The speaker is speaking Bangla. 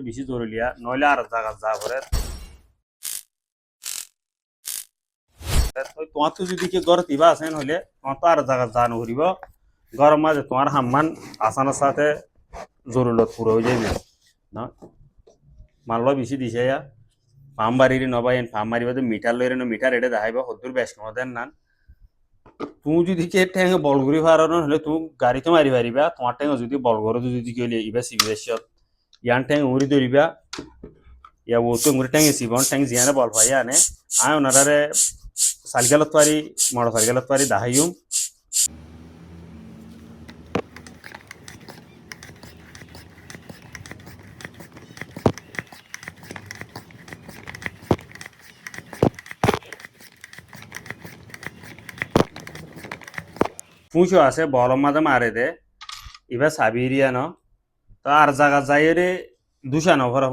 বেশি জরুরিয়া নইলে আর জায়গা যা করে তোমার তো যদি কি ঘর দিবা আছেন হইলে তোমার তো আর জায়গা যা নকরিব ঘরের মাঝে তোমার হাম্মান আসানোর সাথে জরুরত পুরো হয়ে যাবে না মানলো বেশি দিছে ফার্ম বাড়ি নবাই ফার্ম মারিবা মিটার লই মিটার এটা দেখাইবা সদ্দুর বেশ কমাদের নান তুমি যদি কে ঠেঙে বল করি পারো হলে তুমি গাড়িতে মারি পারিবা তোমার ঠেঙে যদি বল করো যদি কেউ ইবা সিবিএসত ইয়ান ঠেঙ উড়ি ধরিবা ইয়া ও তো উড়ি ঠেঙে সিবন ঠেঙ জিয়ানে বল পাই আনে আয় ওনারে সাইকেলত পারি মোটর সাইকেলত পারি দাহাইম পুঁছো আছে বলম মাঝে মারে দে এবার সাবিরিয়া ন তো আর জায়গা যাই রে দুশা নভর